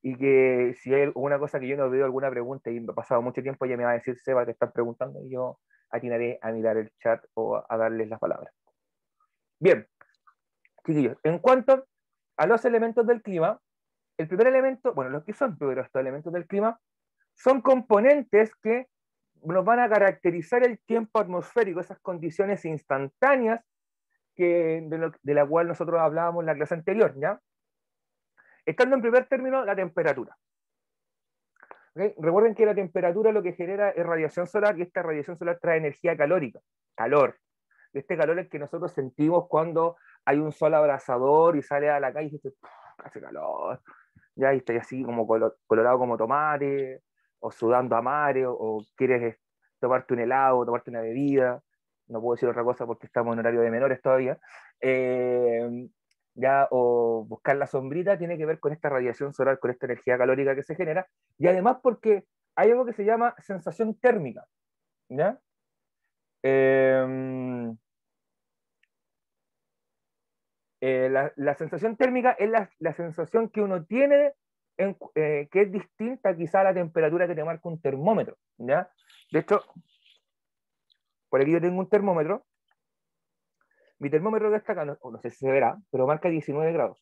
y que si hay alguna cosa que yo no veo, alguna pregunta, y me ha pasado mucho tiempo, ella me va a decir, Seba, te están preguntando, y yo atinaré a mirar el chat o a darles las palabras. Bien, chiquillos, en cuanto a los elementos del clima, el primer elemento, bueno, los que son primero estos elementos del clima, son componentes que nos van a caracterizar el tiempo atmosférico, esas condiciones instantáneas de la cual nosotros hablábamos en la clase anterior, ¿ya? Estando en primer término, la temperatura. ¿Okay? Recuerden que la temperatura lo que genera es radiación solar y esta radiación solar trae energía calórica, calor. Este calor es que nosotros sentimos cuando hay un sol abrasador y sale a la calle y dice, hace calor, ya y estás así como colorado como tomate, o sudando a mare, o quieres tomarte un helado, tomarte una bebida, no puedo decir otra cosa porque estamos en horario de menores todavía, ya, o buscar la sombrita, tiene que ver con esta radiación solar, con esta energía calórica que se genera, y además porque hay algo que se llama sensación térmica, ¿ya? La sensación térmica es la sensación que uno tiene que es distinta quizá a la temperatura que te marca un termómetro, ¿ya? De hecho, por aquí yo tengo un termómetro, mi termómetro que está acá, no sé si se verá, pero marca 19 grados.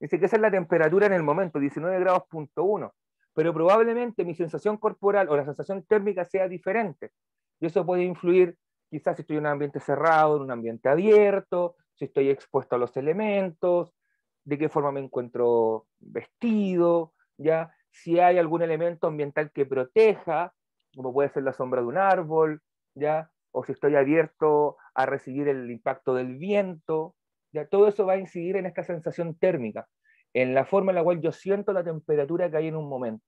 Dice que esa es la temperatura en el momento, 19 grados punto uno, pero probablemente mi sensación corporal o la sensación térmica sea diferente. Y eso puede influir quizás si estoy en un ambiente cerrado, en un ambiente abierto, si estoy expuesto a los elementos, de qué forma me encuentro vestido, ¿ya? Si hay algún elemento ambiental que proteja, como puede ser la sombra de un árbol, ¿ya? O si estoy abierto a recibir el impacto del viento, ¿ya? Todo eso va a incidir en esta sensación térmica, en la forma en la cual yo siento la temperatura que hay en un momento.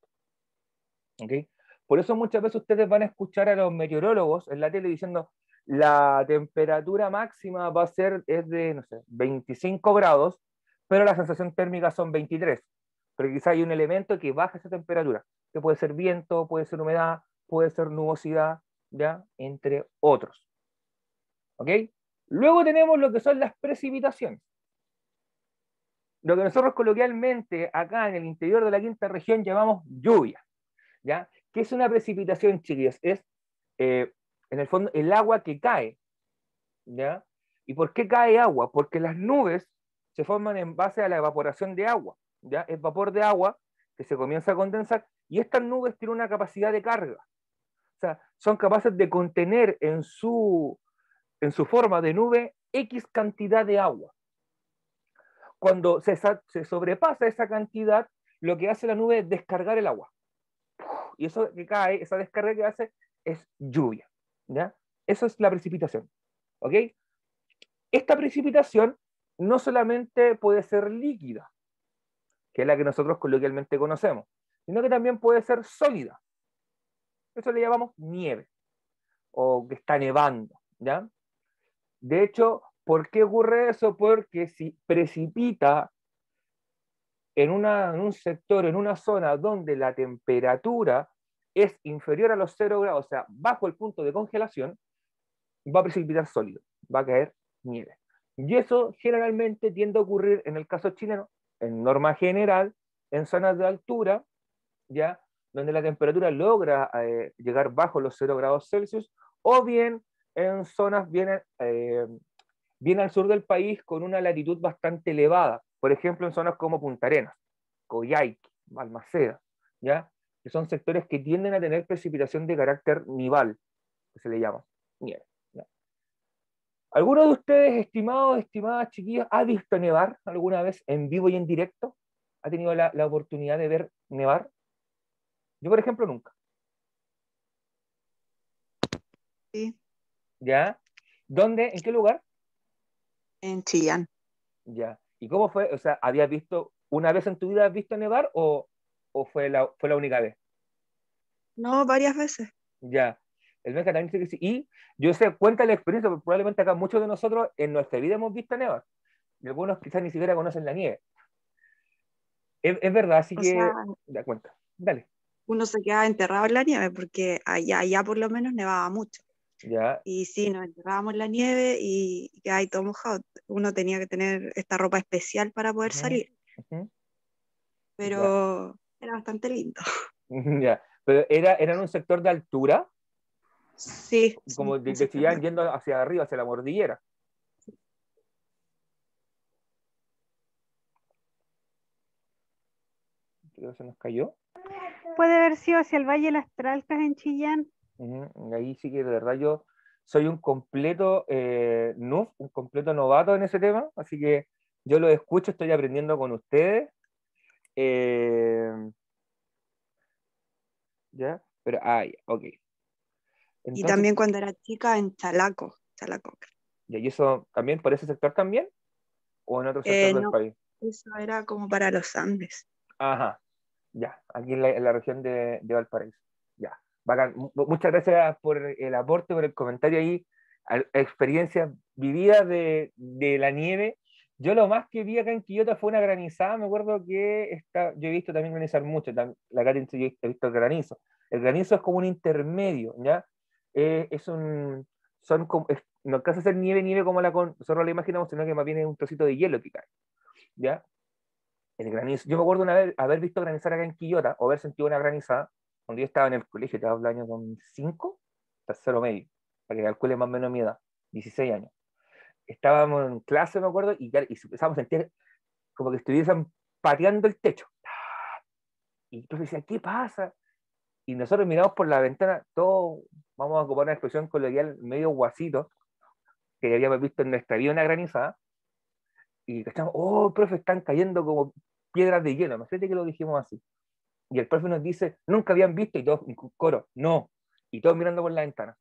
¿Okay? Por eso muchas veces ustedes van a escuchar a los meteorólogos en la tele diciendo la temperatura máxima va a ser es de, no sé, 25 grados, pero la sensación térmica son 23. Pero quizá hay un elemento que baja esa temperatura, que puede ser viento, puede ser humedad, puede ser nubosidad, ¿ya? Entre otros. ¿Ok? Luego tenemos lo que son las precipitaciones. Lo que nosotros coloquialmente acá en el interior de la quinta región llamamos lluvia. ¿Ya? ¿Qué es una precipitación, chiquillos? Es, en el fondo, el agua que cae, ¿ya? ¿Y por qué cae agua? Porque las nubes se forman en base a la evaporación de agua, ¿ya? Es vapor de agua que se comienza a condensar y estas nubes tienen una capacidad de carga. O sea, son capaces de contener en su forma de nube X cantidad de agua. Cuando se sobrepasa esa cantidad, lo que hace la nube es descargar el agua. Y eso que cae, esa descarga que hace, es lluvia, ¿ya? Eso es la precipitación, ¿ok? Esta precipitación no solamente puede ser líquida, que es la que nosotros coloquialmente conocemos, sino que también puede ser sólida. Eso le llamamos nieve, o que está nevando, ¿ya? De hecho, ¿por qué ocurre eso? Porque si precipita en un sector, en una zona donde la temperatura es inferior a los 0 grados, o sea, bajo el punto de congelación, va a precipitar sólido, va a caer nieve. Y eso generalmente tiende a ocurrir en el caso chileno, en norma general, en zonas de altura, ya donde la temperatura logra llegar bajo los 0 grados Celsius, o bien en zonas bien al sur del país con una latitud bastante elevada, por ejemplo en zonas como Punta Arenas, Coyhaique, Balmaceda, ¿ya? Que son sectores que tienden a tener precipitación de carácter nival, que se le llama nieve. ¿Ya? ¿Alguno de ustedes, estimados, estimadas chiquillas, ha visto nevar alguna vez en vivo y en directo? ¿Ha tenido la oportunidad de ver nevar? Yo, por ejemplo, nunca. Sí, ¿Ya? ¿Dónde? ¿En qué lugar? en Chillán. ¿Ya? ¿Y cómo fue? O sea, ¿habías visto, una vez en tu vida has visto nevar o fue la única vez? No, varias veces. Ya. El Benja también dice que sí. Y yo sé, cuenta la experiencia, porque probablemente acá muchos de nosotros en nuestra vida hemos visto nevar. Y algunos quizás ni siquiera conocen la nieve. Es verdad, así O sea, que, da cuenta. Dale. uno se queda enterrado en la nieve porque allá por lo menos nevaba mucho. Ya. Y sí, nos enterrábamos en la nieve y quedaba ahí todo mojado. Uno tenía que tener esta ropa especial para poder Ujú, salir. ujú. Ya, pero era bastante lindo. ya. Pero era en un sector de altura, Sí, como sí, de Chillán yendo hacia arriba, hacia la cordillera. Creo que se nos cayó. Puede haber sido hacia el Valle de las Tralcas en Chillán. Y ahí sí que de verdad yo soy un completo noob, un completo novato en ese tema, así que yo lo escucho, estoy aprendiendo con ustedes. eh, ¿Ya? Pero, ok. y Entonces, también cuando era chica en Chalaco, Chalaco. ¿y eso también por ese sector también? ¿O en otro sector del No, país? eso era como para los Andes. Ajá, ya, aquí en la región de Valparaíso. Ya, bacán. Muchas gracias por el aporte, por el comentario ahí, experiencias vividas de la nieve. Yo lo más que vi acá en Quillota fue una granizada, me acuerdo que yo he visto también granizar mucho, la Karin yo he visto el granizo. El granizo es como un intermedio, ¿ya? Es un, son como, no alcanza a ser nieve, nieve como nosotros la imaginamos, sino que más bien es un trocito de hielo que cae, ¿ya? El granizo. Yo me acuerdo una vez haber visto granizar acá en Quillota o haber sentido una granizada cuando yo estaba en el colegio, te hablo año con 5, tercero medio, para que calcule más o menos mi edad, 16 años. Estábamos en clase, me acuerdo, y empezamos a sentir como que estuviesen pateando el techo. Y el profe decía, ¿qué pasa? Y nosotros miramos por la ventana, todo, vamos a ocupar una expresión coloquial, medio guasito, que habíamos visto en nuestra vida una granizada, y cachamos, oh, profe, están cayendo como piedras de hielo. Me parece que lo dijimos así. Y el profe nos dice, nunca habían visto, y todos, en coro, no, y todos mirando por la ventana.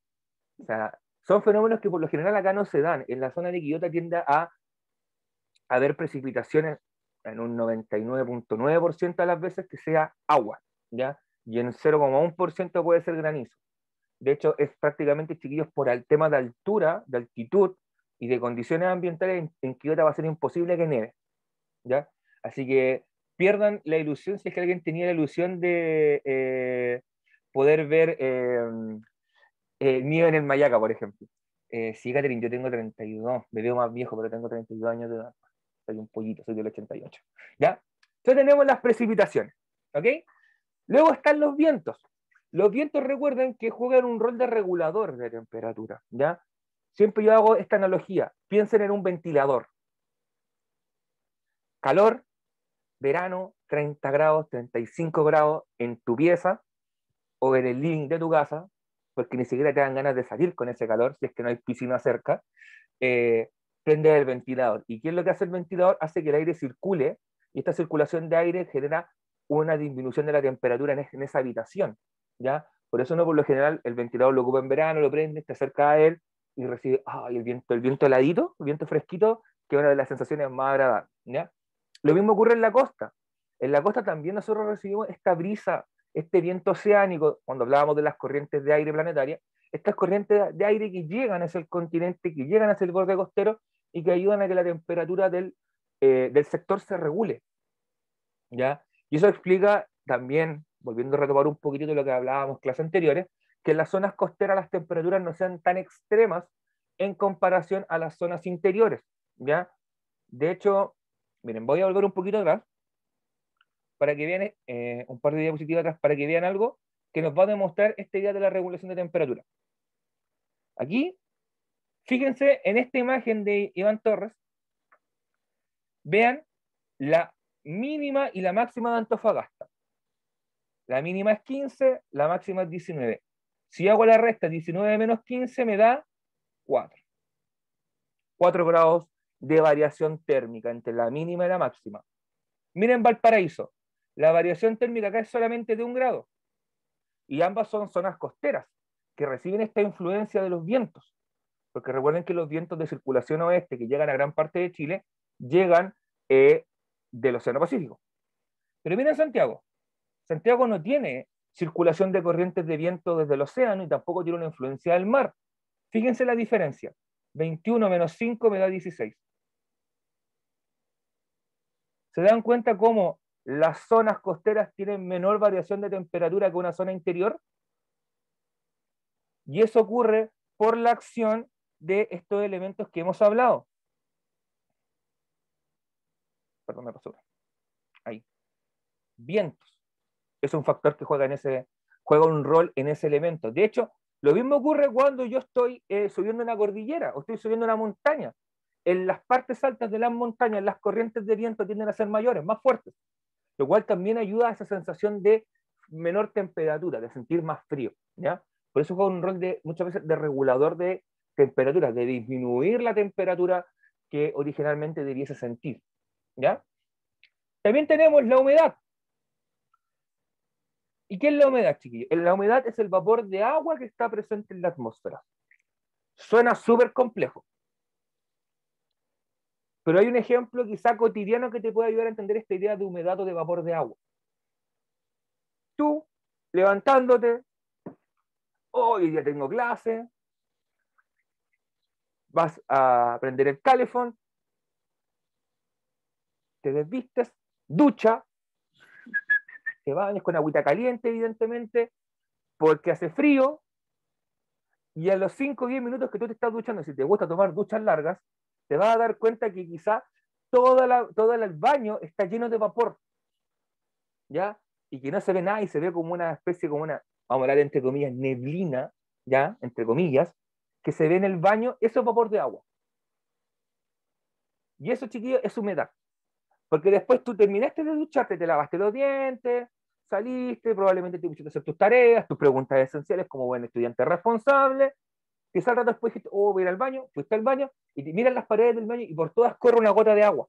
O sea, son fenómenos que por lo general acá no se dan. En la zona de Quillota tiende a haber precipitaciones en un 99.9% de las veces que sea agua, ¿ya? Y en 0,1% puede ser granizo. De hecho, es prácticamente, chiquillos, por el tema de altura, de altitud y de condiciones ambientales, en Quillota va a ser imposible que nieve, ¿ya? Así que pierdan la ilusión, si es que alguien tenía la ilusión de poder ver nieve en el Mayaca, por ejemplo. Sí, Catherine, yo tengo 32, me veo más viejo, pero tengo 32 años de edad. Soy un pollito, soy del 88. ¿Ya? Entonces tenemos las precipitaciones, ¿ok? Luego están los vientos. Los vientos, recuerden que juegan un rol de regulador de temperatura, ¿ya? Siempre yo hago esta analogía. Piensen en un ventilador. Calor, verano, 30 grados, 35 grados en tu pieza o en el living de tu casa, porque ni siquiera te dan ganas de salir con ese calor si es que no hay piscina cerca, eh, prende el ventilador. ¿Y qué es lo que hace el ventilador? Hace que el aire circule y esta circulación de aire genera una disminución de la temperatura en esa habitación, ¿ya? Por eso uno por lo general el ventilador lo ocupa en verano, lo prende, te acerca a él y recibe el viento heladito, el viento fresquito, que es una de las sensaciones más agradables, ¿ya? Lo mismo ocurre en la costa. En la costa también nosotros recibimos esta brisa, este viento oceánico, cuando hablábamos de las corrientes de aire planetarias, estas corrientes de aire que llegan hacia el continente, que llegan hacia el borde costero y que ayudan a que la temperatura del sector se regule, ¿ya? Y eso explica también, volviendo a retomar un poquitito de lo que hablábamos en clases anteriores, que en las zonas costeras las temperaturas no sean tan extremas en comparación a las zonas interiores, ¿ya? De hecho, miren, voy a volver un poquito atrás para que vean un par de diapositivas atrás para que vean algo que nos va a demostrar esta idea de la regulación de temperatura. Aquí, fíjense en esta imagen de Iván Torres, vean la mínima y la máxima de Antofagasta. La mínima es 15, la máxima es 19. Si hago la resta, 19 menos 15 me da 4. 4 grados de variación térmica entre la mínima y la máxima. Miren Valparaíso, la variación térmica acá es solamente de 1 grado. Y ambas son zonas costeras que reciben esta influencia de los vientos. Porque recuerden que los vientos de circulación oeste que llegan a gran parte de Chile llegan del Océano Pacífico. Pero miren Santiago. Santiago no tiene circulación de corrientes de viento desde el océano y tampoco tiene una influencia del mar. Fíjense la diferencia. 21 menos 5 me da 16. ¿Se dan cuenta cómo las zonas costeras tienen menor variación de temperatura que una zona interior? Y eso ocurre por la acción de estos elementos que hemos hablado. Perdón, me pasó. Ahí. vientos. Es un factor que juega un rol en ese elemento. De hecho, lo mismo ocurre cuando yo estoy subiendo una cordillera o estoy subiendo una montaña. En las partes altas de las montañas, las corrientes de viento tienden a ser mayores, más fuertes, lo cual también ayuda a esa sensación de menor temperatura, de sentir más frío, ¿ya? Por eso juega un rol muchas veces de regulador de temperatura, de disminuir la temperatura que originalmente debiese sentir, ¿ya? También tenemos la humedad. ¿Y qué es la humedad, chiquillos? La humedad es el vapor de agua que está presente en la atmósfera. Suena súper complejo, pero hay un ejemplo quizá cotidiano que te puede ayudar a entender esta idea de humedad o de vapor de agua. Tú, levantándote, hoy ya tengo clase, vas a prender el calefón, te desvistes, ducha, te bañas con agüita caliente, evidentemente, porque hace frío, y a los 5 o 10 minutos que tú te estás duchando, si te gusta tomar duchas largas, te vas a dar cuenta que quizá todo el baño está lleno de vapor, ¿ya? Y que no se ve nada y se ve como una especie, como una, vamos a hablar entre comillas, neblina, ¿ya? Entre comillas, que se ve en el baño, eso es vapor de agua. Y eso, chiquillos, es humedad. Porque después tú terminaste de ducharte, te lavaste los dientes, saliste, probablemente te pusiste a hacer tus tareas, tus preguntas esenciales como buen estudiante responsable, quizás al rato después dijiste, oh, voy a ir al baño, fuiste al baño, y te miras las paredes del baño y por todas corre una gota de agua.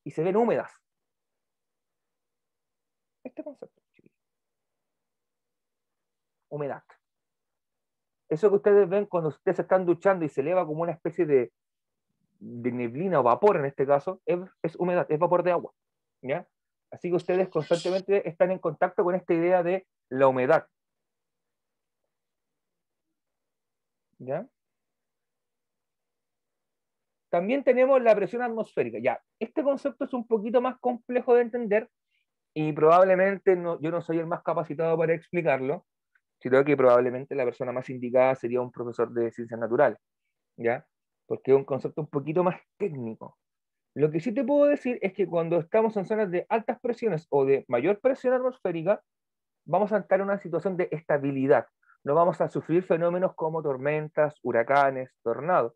Y se ven húmedas. Este concepto, chiquillos. Humedad. Eso que ustedes ven cuando ustedes se están duchando y se eleva como una especie de neblina o vapor en este caso, es humedad, es vapor de agua, ¿ya? Así que ustedes constantemente están en contacto con esta idea de la humedad, ¿ya? También tenemos la presión atmosférica, ya. Este concepto es un poquito más complejo de entender y probablemente yo no soy el más capacitado para explicarlo, sino que probablemente la persona más indicada sería un profesor de ciencias naturales, ¿ya? Porque es un concepto un poquito más técnico. Lo que sí te puedo decir es que cuando estamos en zonas de altas presiones o de mayor presión atmosférica, vamos a estar en una situación de estabilidad. No vamos a sufrir fenómenos como tormentas, huracanes, tornados.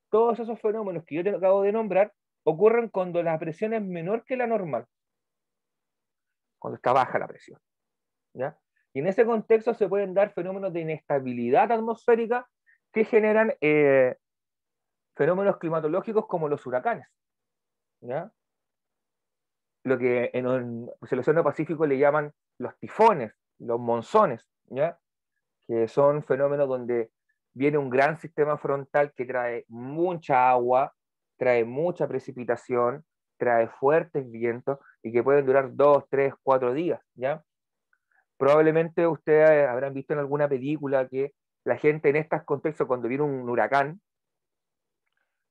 Todos esos fenómenos que yo te acabo de nombrar ocurren cuando la presión es menor que la normal, cuando está baja la presión, ¿ya? Y en ese contexto se pueden dar fenómenos de inestabilidad atmosférica que generan fenómenos climatológicos como los huracanes, ¿ya? Lo que en el Océano Pacífico le llaman los tifones, los monzones, ¿ya? Que son fenómenos donde viene un gran sistema frontal que trae mucha agua, trae mucha precipitación, trae fuertes vientos y que pueden durar 2, 3, 4 días, ¿ya? Probablemente ustedes habrán visto en alguna película que la gente en estos contextos, cuando viene un huracán,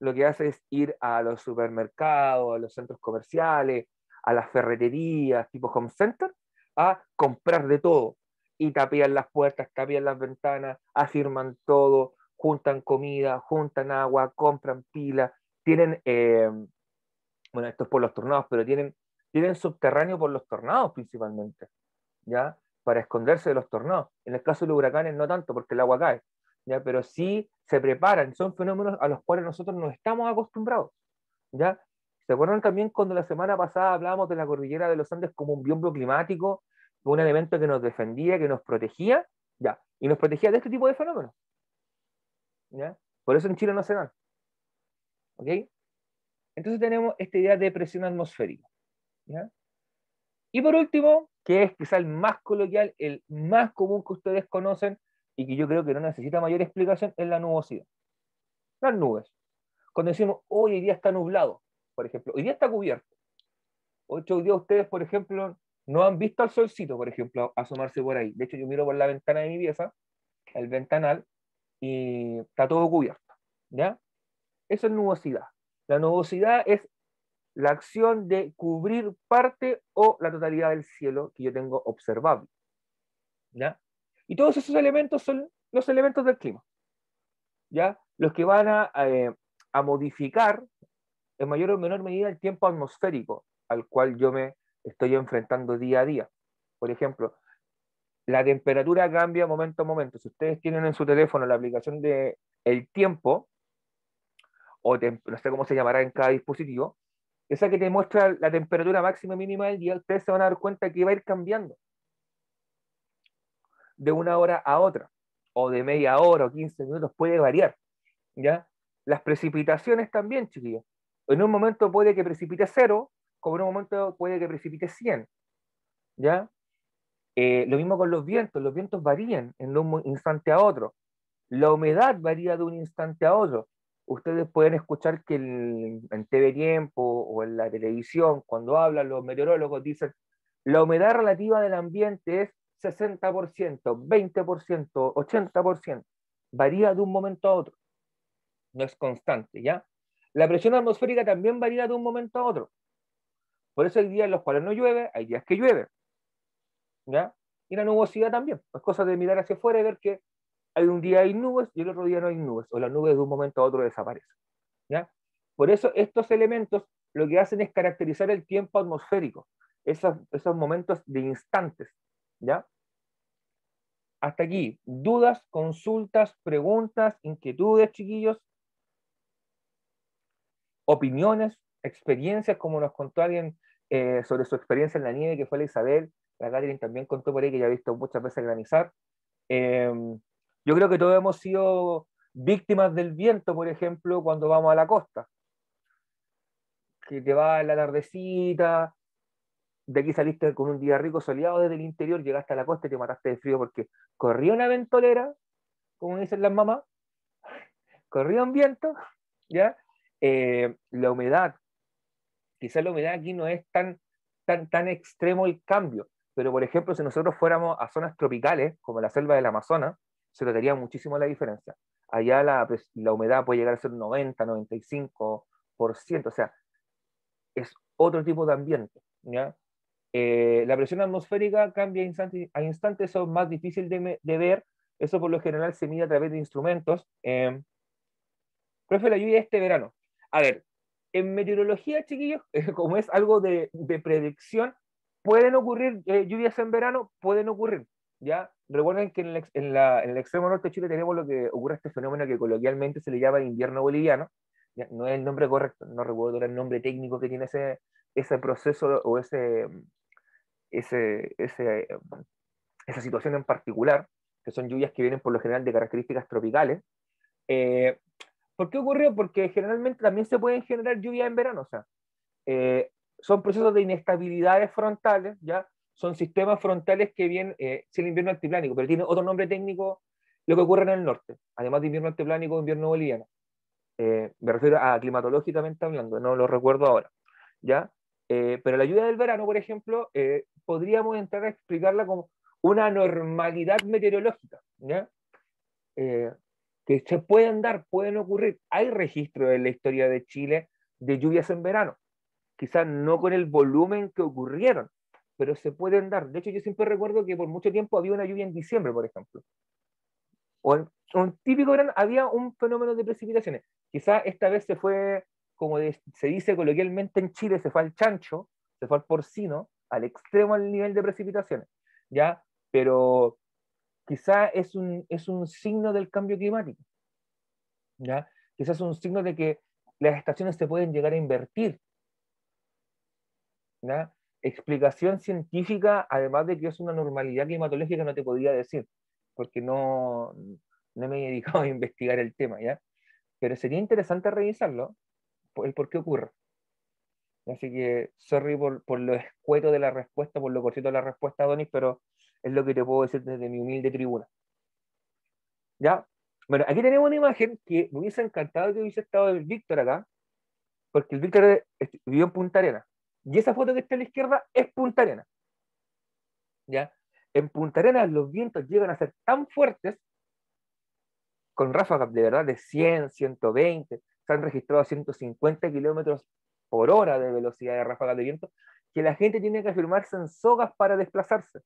lo que hace es ir a los supermercados, a los centros comerciales, a las ferreterías, tipo home center, a comprar de todo. Y tapian las puertas, tapian las ventanas, afirman todo, juntan comida, juntan agua, compran pilas, tienen, bueno, esto es por los tornados, pero tienen subterráneo por los tornados principalmente, ¿ya? Para esconderse de los tornados. En el caso de los huracanes no tanto, porque el agua cae, ¿ya? Pero sí se preparan, son fenómenos a los cuales nosotros no estamos acostumbrados, ¿ya? ¿Se acuerdan también cuando la semana pasada hablábamos de la cordillera de los Andes como un biombo climático, un elemento que nos defendía, que nos protegía? Ya, y nos protegía de este tipo de fenómenos, ¿ya? Por eso en Chile no se dan, ¿ok? Entonces tenemos esta idea de presión atmosférica, ¿ya? Y por último, que es quizá el más coloquial, el más común que ustedes conocen y que yo creo que no necesita mayor explicación, es la nubosidad. Las nubes. Cuando decimos, hoy día está nublado, por ejemplo, hoy día está cubierto. Hoy día ustedes, por ejemplo, no han visto al solcito, por ejemplo, asomarse por ahí. De hecho, yo miro por la ventana de mi pieza, el ventanal, y está todo cubierto, ¿ya? Eso es nubosidad. La nubosidad es la acción de cubrir parte o la totalidad del cielo que yo tengo observable, ¿ya? Y todos esos elementos son los elementos del clima, ¿ya? Los que van a modificar en mayor o menor medida el tiempo atmosférico al cual yo me estoy enfrentando día a día. Por ejemplo, la temperatura cambia momento a momento. Si ustedes tienen en su teléfono la aplicación de el tiempo, o no sé cómo se llamará en cada dispositivo, esa que te muestra la temperatura máxima y mínima del día, ustedes se van a dar cuenta que va a ir cambiando de una hora a otra, o de media hora o 15 minutos, puede variar, ¿ya? Las precipitaciones también, chiquillos. En un momento puede que precipite 0, como en un momento puede que precipite 100, ¿ya? Lo mismo con los vientos varían en un instante a otro. La humedad varía de un instante a otro. Ustedes pueden escuchar que en TV Tiempo o en la televisión, cuando hablan los meteorólogos, dicen la humedad relativa del ambiente es 60%, 20%, 80%. Varía de un momento a otro. No es constante, ¿ya? La presión atmosférica también varía de un momento a otro. Por eso hay días en los cuales no llueve, hay días que llueve, ¿ya? Y la nubosidad también. Es cosa de mirar hacia afuera y ver que hay un día hay nubes y el otro día no hay nubes, o las nubes de un momento a otro desaparecen, ¿ya? Por eso estos elementos lo que hacen es caracterizar el tiempo atmosférico, esos momentos de instantes, ¿ya? Hasta aquí, dudas, consultas, preguntas, inquietudes, chiquillos, opiniones, experiencias, como nos contó alguien sobre su experiencia en la nieve, que fue la Isabel, la Catherine también contó por ahí que ya ha visto muchas veces granizar. Yo creo que todos hemos sido víctimas del viento, por ejemplo, cuando vamos a la costa, que te va en la tardecita, de aquí saliste con un día rico soleado desde el interior, llegaste a la costa y te mataste de frío porque corría una ventolera, como dicen las mamás, corría un viento, ¿ya? La humedad, quizás la humedad aquí no es tan extremo el cambio, pero por ejemplo, si nosotros fuéramos a zonas tropicales, como la selva del Amazonas, se notaría muchísimo la diferencia. Allá la humedad puede llegar a ser 90, 95%, o sea, es otro tipo de ambiente, ¿ya? La presión atmosférica cambia a instante, eso es más difícil de ver, eso por lo general se mide a través de instrumentos. Profe, la lluvia este verano. A ver, en meteorología, chiquillos, como es algo de predicción, pueden ocurrir lluvias en verano, pueden ocurrir, ¿ya? Recuerden que en el extremo norte de Chile tenemos lo que ocurre este fenómeno que coloquialmente se le llama invierno boliviano, ¿ya? No es el nombre correcto, no recuerdo el nombre técnico que tiene ese proceso o ese, ese, esa situación en particular, que son lluvias que vienen por lo general de características tropicales. Eh, ¿Por qué ocurrió? Porque generalmente también se pueden generar lluvias en verano, o sea, son procesos de inestabilidades frontales, ¿ya? Son sistemas frontales que vienen, es el invierno altiplánico, pero tiene otro nombre técnico lo que ocurre en el norte, además de invierno altiplánico, invierno boliviano. Me refiero a climatológicamente hablando, no lo recuerdo ahora, ¿ya? Pero la lluvia del verano, por ejemplo, podríamos entrar a explicarla como una normalidad meteorológica, ¿ya? Eh, que se pueden dar, pueden ocurrir. Hay registros en la historia de Chile de lluvias en verano, quizás no con el volumen que ocurrieron, pero se pueden dar. De hecho, yo siempre recuerdo que por mucho tiempo había una lluvia en diciembre, por ejemplo. O en un típico verano había un fenómeno de precipitaciones. Quizás esta vez se fue, como se dice coloquialmente en Chile, se fue al chancho, se fue al porcino, al extremo al nivel de precipitaciones, ¿ya? Pero quizás es un signo del cambio climático, ¿ya? Quizás es un signo de que las estaciones se pueden llegar a invertir, ¿ya? Explicación científica, además de que es una normalidad climatológica, no te podría decir, porque no me he dedicado a investigar el tema, ¿ya? Pero sería interesante revisarlo, por qué ocurre. Así que, sorry por lo escueto de la respuesta, por lo cortito de la respuesta, Donis, pero es lo que te puedo decir desde mi humilde tribuna. ¿Ya? Bueno, aquí tenemos una imagen que me hubiese encantado que hubiese estado el Víctor acá, porque el Víctor vivió en Punta Arenas. Y esa foto que está a la izquierda es Punta Arenas. ¿Ya? En Punta Arenas los vientos llegan a ser tan fuertes, con ráfagas de verdad de 100, 120, se han registrado 150 kilómetros por hora de velocidad de ráfagas de viento, que la gente tiene que afirmarse en sogas para desplazarse,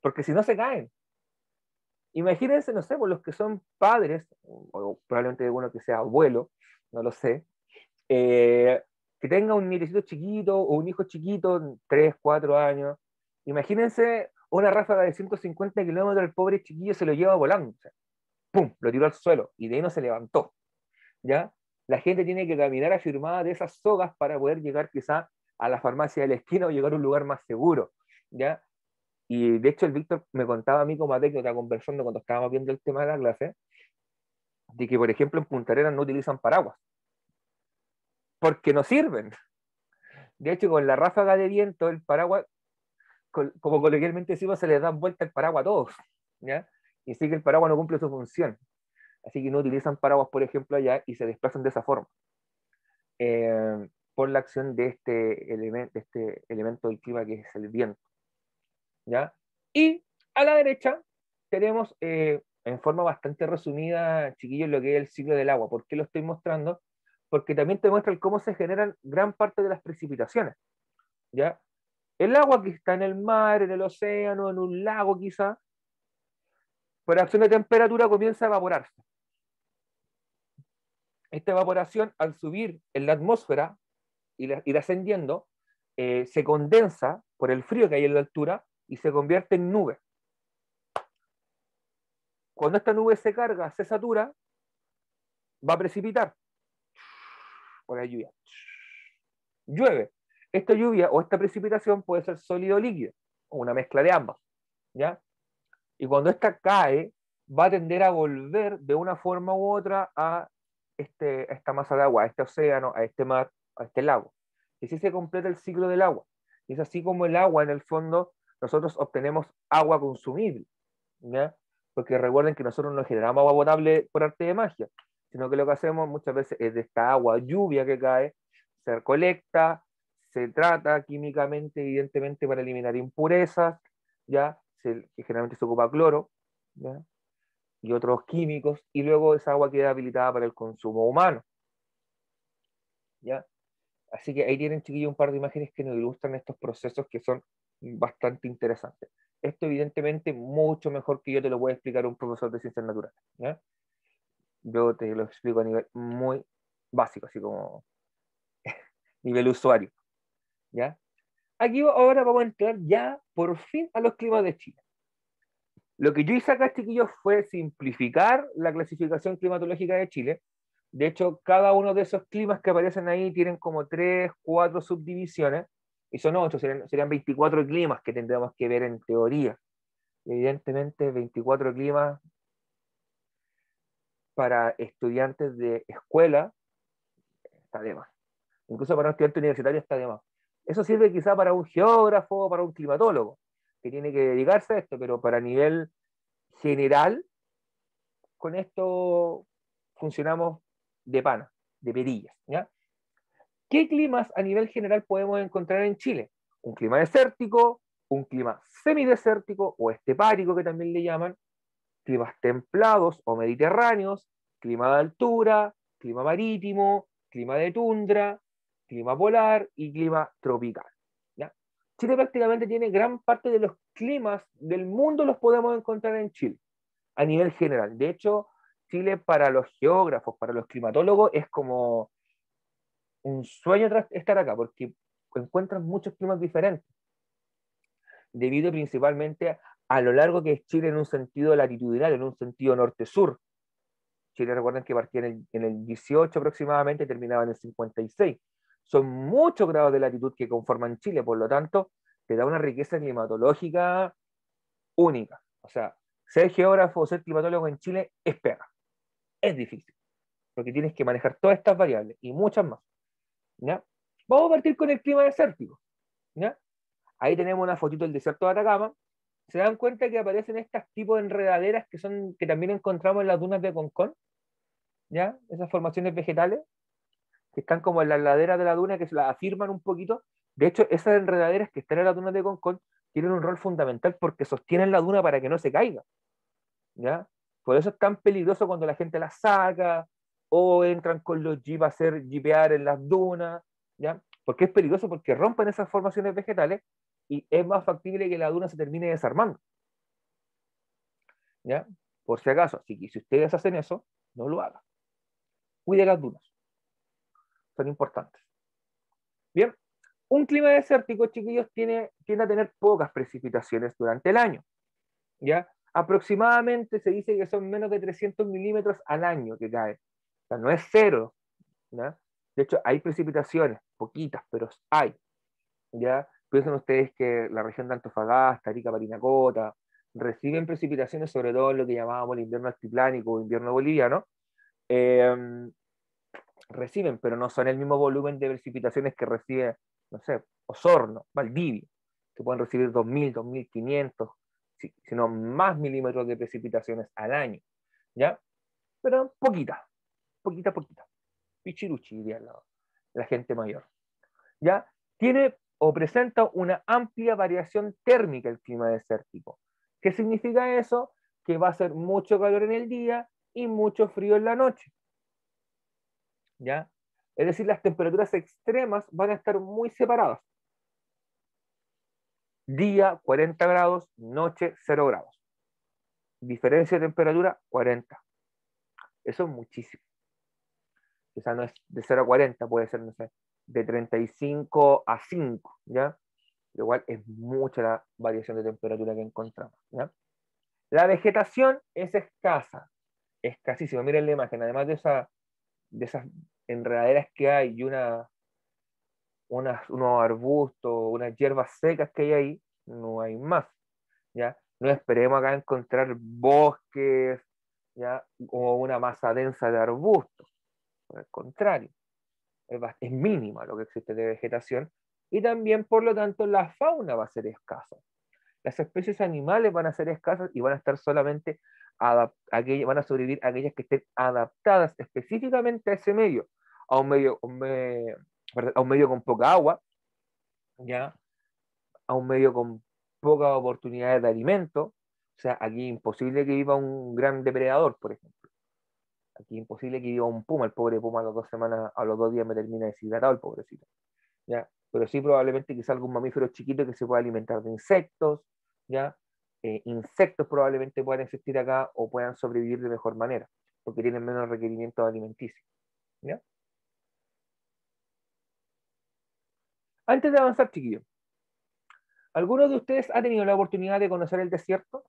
porque si no se caen. Imagínense, no sé, por los que son padres, o probablemente uno que sea abuelo, no lo sé, que tenga un nietecito chiquito o un hijo chiquito, 3, 4 años, imagínense una ráfaga de 150 kilómetros, el pobre chiquillo se lo lleva volando, o sea, ¡pum!, lo tiró al suelo y de ahí no se levantó, ¿ya? La gente tiene que caminar afirmada de esas sogas para poder llegar quizá a la farmacia de la esquina o llegar a un lugar más seguro, ¿ya? Y de hecho el Víctor me contaba a mí como anécdota conversando cuando estábamos viendo el tema de la clase, de que por ejemplo en Punta Arenas no utilizan paraguas, porque no sirven. De hecho con la ráfaga de viento el paraguas, como coloquialmente decimos, se les dan vuelta el paraguas a todos, ¿ya? Y así que el paraguas no cumple su función. Así que no utilizan paraguas, por ejemplo, allá y se desplazan de esa forma. Por la acción de este elemento del clima que es el viento, ¿ya? Y a la derecha tenemos, en forma bastante resumida, chiquillos, lo que es el ciclo del agua. ¿Por qué lo estoy mostrando? Porque también te muestra cómo se generan gran parte de las precipitaciones, ¿ya? El agua que está en el mar, en el océano, en un lago quizá, por acción de temperatura comienza a evaporarse. Esta evaporación, al subir en la atmósfera, ir ascendiendo, se condensa por el frío que hay en la altura y se convierte en nube. Cuando esta nube se carga, se satura, va a precipitar por la lluvia. Llueve. Esta lluvia o esta precipitación puede ser sólido o líquido, o una mezcla de ambas, ¿ya? Y cuando esta cae, va a tender a volver de una forma u otra a esta masa de agua, a este océano, a este mar, a este lago. Y así se completa el ciclo del agua. Y es así como el agua, en el fondo, nosotros obtenemos agua consumible, ¿ya? Porque recuerden que nosotros no generamos agua potable por arte de magia, sino que lo que hacemos muchas veces es de esta agua lluvia que cae, se recolecta, se trata químicamente, evidentemente, para eliminar impurezas, ¿ya? Que generalmente se ocupa cloro, ¿ya? Y otros químicos, y luego esa agua queda habilitada para el consumo humano, ¿ya? Así que ahí tienen, chiquillos, un par de imágenes que nos ilustran estos procesos que son bastante interesantes. Esto, evidentemente, mucho mejor que yo te lo puede explicar un profesor de ciencias naturales, ¿ya? Yo te lo explico a nivel muy básico, así como nivel usuario, ¿ya? Aquí ahora vamos a entrar ya, por fin, a los climas de Chile. Lo que yo hice acá, chiquillos, fue simplificar la clasificación climatológica de Chile. De hecho, cada uno de esos climas que aparecen ahí tienen como 3, 4 subdivisiones, y son 8, serían 24 climas que tendríamos que ver en teoría. Evidentemente, 24 climas para estudiantes de escuela está de más. Incluso para un estudiante universitario está de más. Eso sirve quizá para un geógrafo o para un climatólogo que tiene que dedicarse a esto, pero para nivel general, con esto funcionamos de pana, de perillas, ¿ya? ¿Qué climas a nivel general podemos encontrar en Chile? Un clima desértico, un clima semidesértico o estepárico, que también le llaman, climas templados o mediterráneos, clima de altura, clima marítimo, clima de tundra, clima polar y clima tropical, ¿ya? Chile prácticamente tiene gran parte de los climas del mundo, los podemos encontrar en Chile, a nivel general. De hecho, Chile para los geógrafos, para los climatólogos, es como un sueño estar acá, porque encuentran muchos climas diferentes, debido principalmente a lo largo que es Chile en un sentido latitudinal, en un sentido norte-sur. Chile, recuerden que partía en el 18 aproximadamente y terminaba en el 56. Son muchos grados de latitud que conforman Chile, por lo tanto, te da una riqueza climatológica única. O sea, ser geógrafo o ser climatólogo en Chile es pega, es difícil, porque tienes que manejar todas estas variables y muchas más, ¿ya? Vamos a partir con el clima desértico, ¿ya? Ahí tenemos una fotito del desierto de Atacama. Se dan cuenta que aparecen estos tipos de enredaderas que también encontramos en las dunas de Concón, ¿ya? Esas formaciones vegetales que están como en las laderas de la duna, que se las afirman un poquito. De hecho, esas enredaderas que están en las dunas de Concón tienen un rol fundamental porque sostienen la duna para que no se caiga, ¿ya? Por eso es tan peligroso cuando la gente las saca o entran con los jeeps a hacer jeepear en las dunas, ¿ya? Porque es peligroso porque rompen esas formaciones vegetales y es más factible que la duna se termine desarmando, ¿ya? Por si acaso, así que si ustedes hacen eso, no lo hagan. Cuide las dunas, son importantes. Bien, un clima desértico, chiquillos, tiende a tener pocas precipitaciones durante el año, ¿ya? Aproximadamente se dice que son menos de 300 milímetros al año que cae. O sea, no es cero, ¿ya? De hecho, hay precipitaciones, poquitas, pero hay, ¿ya? Piensen ustedes que la región de Antofagasta, Arica, Parinacota, reciben precipitaciones, sobre todo en lo que llamábamos el invierno altiplánico o invierno boliviano, eh, reciben, pero no son el mismo volumen de precipitaciones que recibe, no sé, Osorno, Valdivia, que pueden recibir 2.000, 2.500, sino más milímetros de precipitaciones al año, ¿ya? Pero poquita, poquita, poquita. Pichiruchi, diría la gente mayor, ¿ya? Tiene o presenta una amplia variación térmica el clima desértico. ¿Qué significa eso? Que va a ser mucho calor en el día y mucho frío en la noche, ¿ya? Es decir, las temperaturas extremas van a estar muy separadas. Día 40 grados, noche 0 grados. Diferencia de temperatura 40. Eso es muchísimo. O sea, no es de 0 a 40, puede ser, no sé, de 35 a 5, ¿ya? Igual es mucha la variación de temperatura que encontramos, ¿ya? La vegetación es escasa, escasísima. Miren la imagen, además de esas enredaderas que hay y unos arbustos, unas hierbas secas que hay ahí, no hay más, ¿ya? No esperemos acá encontrar bosques, ¿ya? O una masa densa de arbustos, por el contrario, es mínima lo que existe de vegetación y también, por lo tanto, la fauna va a ser escasa. Las especies animales van a ser escasas y van a estar solamente van a sobrevivir aquellas que estén adaptadas específicamente a ese medio, a un medio con poca agua, ¿ya? A un medio con pocas oportunidades de alimento. O sea, aquí es imposible que viva un gran depredador, por ejemplo. Aquí es imposible que viva un puma. El pobre puma a las 2 semanas, a los 2 días me termina deshidratado el pobrecito, ¿ya? Pero sí probablemente quizá algún mamífero chiquito que se pueda alimentar de insectos, ¿ya? Insectos probablemente puedan existir acá o puedan sobrevivir de mejor manera, porque tienen menos requerimientos alimenticios, ¿ya? Antes de avanzar, chiquillos, ¿alguno de ustedes ha tenido la oportunidad de conocer el desierto?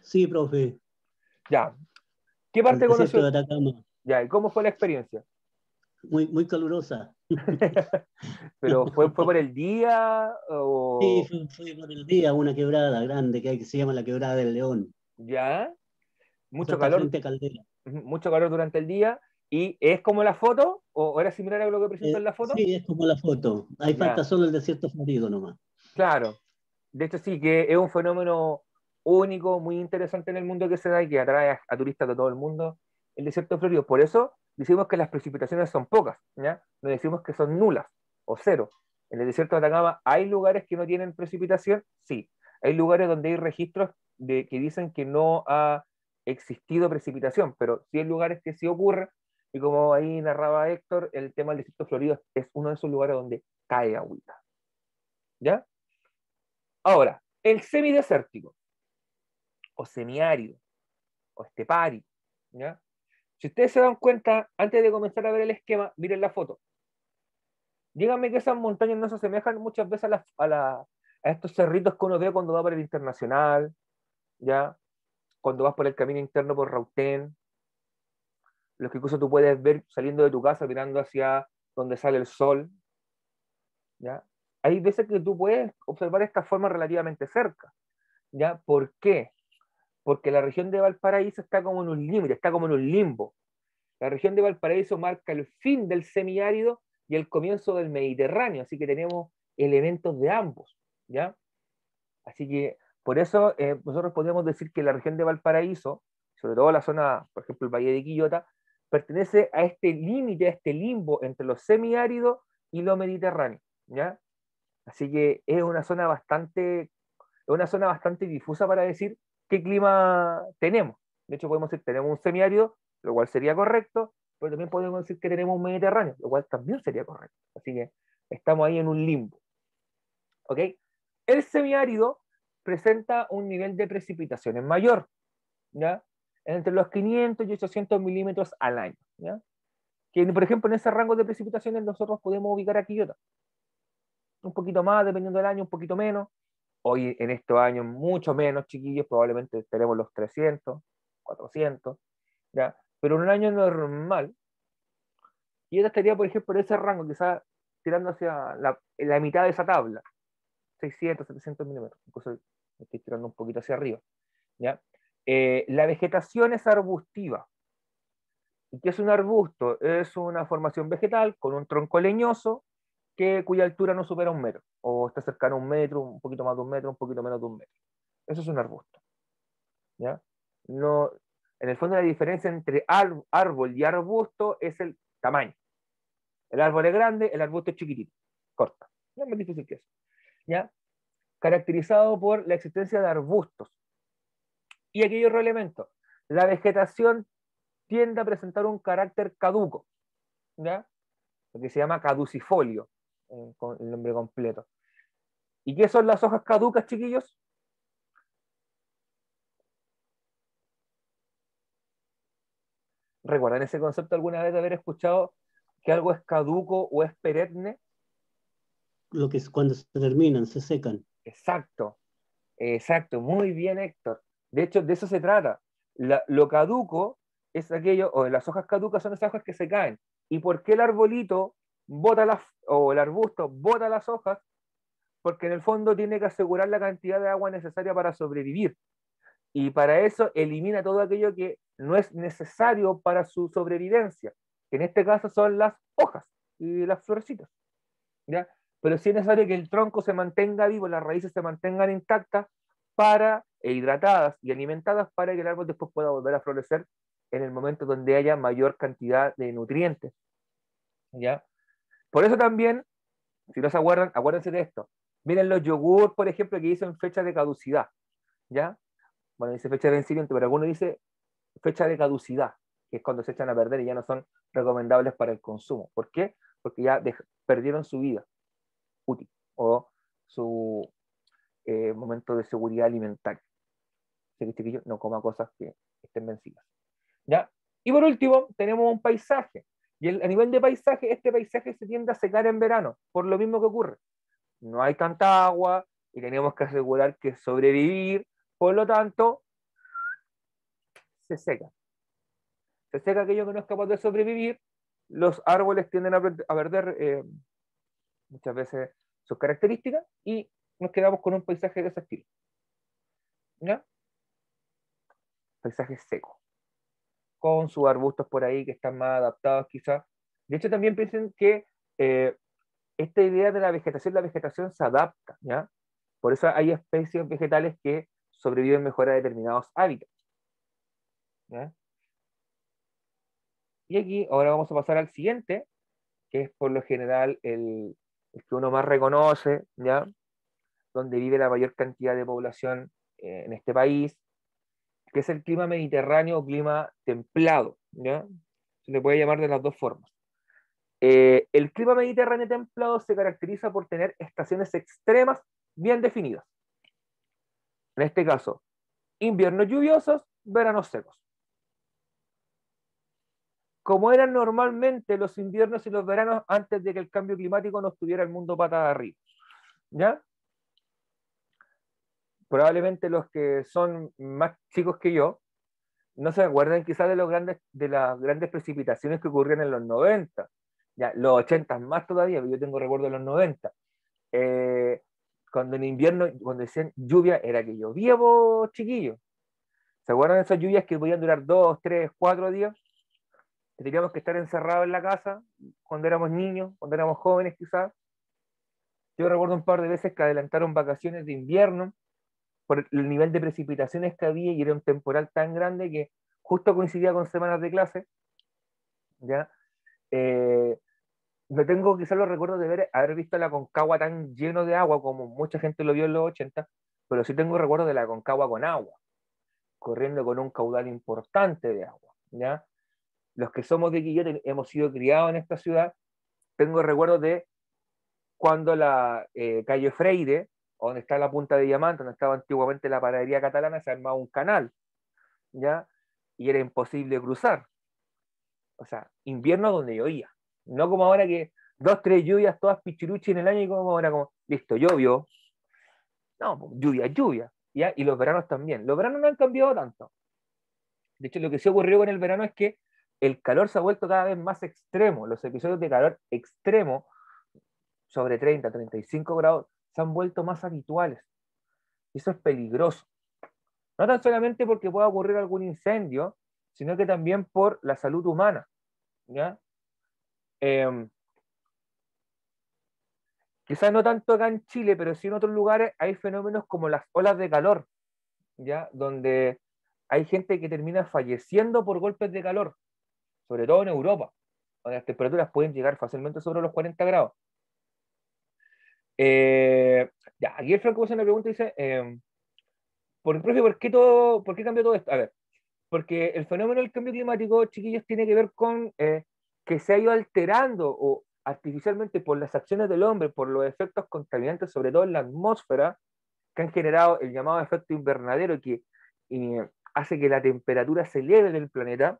Sí, profe, Ya. ¿Qué el parte desierto conoció? de Atacama, Ya, ¿y cómo fue la experiencia? muy, muy calurosa. ¿Pero fue por el día Sí, o fue por el día una quebrada grande que se llama la Quebrada del León. ya? Esa Mucho está calor, frente a Caldera. mucho calor durante el día. ¿Y es como la foto? ¿O era similar a lo que presentó en la foto? Sí, es como la foto. Ahí falta Ya, solo el desierto florido nomás. claro. De hecho, sí, que es un fenómeno único, muy interesante en el mundo que se da y que atrae a turistas de todo el mundo, el desierto florido. Por eso decimos que las precipitaciones son pocas, ¿ya? No decimos que son nulas o cero. En el desierto de Atacama hay lugares que no tienen precipitación, sí. Hay lugares donde hay registros que dicen que no ha existido precipitación, pero sí hay lugares que sí ocurre, y como ahí narraba Héctor, el tema del desierto florido es uno de esos lugares donde cae agüita, ¿ya? Ahora, el semidesértico, o semiárido, o estepárico, ¿ya? Si ustedes se dan cuenta, antes de comenzar a ver el esquema, miren la foto. Díganme que esas montañas no se asemejan muchas veces a estos cerritos que uno ve cuando va por el Internacional, ¿ya? Cuando vas por el camino interno por Rautén, los que incluso tú puedes ver saliendo de tu casa, mirando hacia donde sale el sol, ¿ya? Hay veces que tú puedes observar esta forma relativamente cerca, ¿ya? ¿Por qué? Porque la región de Valparaíso está como en un límite, está como en un limbo. La región de Valparaíso marca el fin del semiárido y el comienzo del Mediterráneo, así que tenemos elementos de ambos, ¿ya? Así que por eso nosotros podemos decir que la región de Valparaíso, sobre todo la zona, por ejemplo, el Valle de Quillota, pertenece a este límite, a este limbo entre lo semiárido y lo mediterráneo, ¿ya? Así que es una zona bastante difusa para decir qué clima tenemos. De hecho, podemos decir que tenemos un semiárido, lo cual sería correcto, pero también podemos decir que tenemos un mediterráneo, lo cual también sería correcto. Así que estamos ahí en un limbo. ¿Ok? El semiárido presenta un nivel de precipitaciones mayor, ¿ya? Entre los 500 y 800 milímetros al año, ¿ya? que por ejemplo en ese rango de precipitaciones nosotros podemos ubicar a Quillota. Un poquito más, dependiendo del año, un poquito menos. Hoy en estos años mucho menos, chiquillos, probablemente tenemos los 300, 400, ¿ya? Pero en un año normal, Quillota estaría, por ejemplo, en ese rango, quizás tirando hacia la mitad de esa tabla, 600, 700 milímetros, incluso estoy tirando un poquito hacia arriba, ¿ya? La vegetación es arbustiva. ¿Y qué es un arbusto? Es una formación vegetal con un tronco leñoso cuya altura no supera 1 metro, o está cercano a 1 metro, un poquito más de 1 metro, un poquito menos de 1 metro. Eso es un arbusto, ¿ya? No, en el fondo la diferencia entre árbol y arbusto es el tamaño. El árbol es grande, el arbusto es chiquitito, corta. No es más difícil que eso, ¿ya? Caracterizado por la existencia de arbustos. Y aquí hay otro elemento. La vegetación tiende a presentar un carácter caduco, ¿ya? Lo que se llama caducifolio, con el nombre completo. ¿Y qué son las hojas caducas, chiquillos? ¿Recuerdan ese concepto alguna vez de haber escuchado que algo es caduco o es perenne? Lo que es cuando se terminan, se secan. Exacto, exacto, muy bien, Héctor. De hecho, de eso se trata. Lo caduco es aquello, o las hojas caducas son esas hojas que se caen. ¿Y por qué el arbolito o el arbusto bota las hojas? Porque en el fondo tiene que asegurar la cantidad de agua necesaria para sobrevivir. Y para eso elimina todo aquello que no es necesario para su sobrevivencia, que en este caso son las hojas y las florecitas, ¿ya? Pero sí es necesario que el tronco se mantenga vivo, las raíces se mantengan intactas hidratadas y alimentadas para que el árbol después pueda volver a florecer en el momento donde haya mayor cantidad de nutrientes, ¿ya? Por eso también, si no se acuerdan, acuérdense de esto. Miren los yogur, por ejemplo, que dicen fecha de caducidad, ¿ya? Bueno, dice fecha de vencimiento, pero alguno dice fecha de caducidad, que es cuando se echan a perder y ya no son recomendables para el consumo. ¿Por qué? Porque ya perdieron su vida útil o su momento de seguridad alimentaria. Así que, chiquillos, no coma cosas que estén vencidas, ¿ya? Y por último, tenemos un paisaje. Y a nivel de paisaje, este paisaje se tiende a secar en verano, por lo mismo que ocurre. No hay tanta agua y tenemos que asegurar que sobrevivir, por lo tanto, se seca. Se seca aquello que no es capaz de sobrevivir, los árboles tienden a perder muchas veces sus características y nos quedamos con un paisaje de ese estilo, ¿ya? Paisaje seco, con sus arbustos por ahí que están más adaptados quizás. De hecho, también piensen que esta idea de la vegetación se adapta, ¿ya? Por eso hay especies vegetales que sobreviven mejor a determinados hábitats, ¿ya? Y aquí ahora vamos a pasar al siguiente, que es por lo general el que uno más reconoce, ¿ya? Donde vive la mayor cantidad de población en este país, que es el clima mediterráneo o clima templado, ¿ya? Se le puede llamar de las dos formas. El clima mediterráneo templado se caracteriza por tener estaciones extremas bien definidas. En este caso, inviernos lluviosos, veranos secos. Como eran normalmente los inviernos y los veranos antes de que el cambio climático nos tuviera el mundo patas arriba, ¿ya? Probablemente los que son más chicos que yo no se acuerdan quizás de las grandes precipitaciones que ocurrían en los 90, ya, los 80 más todavía, pero yo tengo recuerdo de los 90. Cuando en invierno, cuando decían lluvia, era que llovía, chiquillos. ¿Se acuerdan de esas lluvias que podían durar 2, 3, 4 días? Que teníamos que estar encerrados en la casa cuando éramos niños, cuando éramos jóvenes quizás. Yo recuerdo un par de veces que adelantaron vacaciones de invierno por el nivel de precipitaciones que había y era un temporal tan grande que justo coincidía con semanas de clase, ¿ya? No tengo quizás los recuerdos de haber visto la Concagua tan lleno de agua como mucha gente lo vio en los 80, pero sí tengo recuerdos de la Concagua con agua, corriendo con un caudal importante de agua, ¿ya? Los que somos de Quillota hemos sido criados en esta ciudad, tengo recuerdos de cuando la calle Freire, donde está la Punta de Diamante, donde estaba antiguamente la panadería catalana, se armaba un canal, ¿ya? Y era imposible cruzar. O sea, invierno donde llovía. No como ahora que 2, 3 lluvias todas pichiruchi en el año y como ahora como, listo, llovió. No, pues, lluvia, lluvia. ¿Ya? Y los veranos también. Los veranos no han cambiado tanto. De hecho, lo que sí ocurrió con el verano es que el calor se ha vuelto cada vez más extremo. Los episodios de calor extremo, sobre 30, 35 grados, se han vuelto más habituales. Y eso es peligroso. No tan solamente porque pueda ocurrir algún incendio, sino que también por la salud humana. ¿Ya? Quizás no tanto acá en Chile, pero sí en otros lugares hay fenómenos como las olas de calor, ¿ya? Donde hay gente que termina falleciendo por golpes de calor, sobre todo en Europa, donde las temperaturas pueden llegar fácilmente sobre los 40 grados. Ya, aquí el Franco hace una pregunta y dice, profe, ¿por qué cambió todo esto? A ver, porque el fenómeno del cambio climático, chiquillos, tiene que ver con que se ha ido alterando o artificialmente por las acciones del hombre, por los efectos contaminantes, sobre todo en la atmósfera, que han generado el llamado efecto invernadero, que hace que la temperatura se eleve del planeta,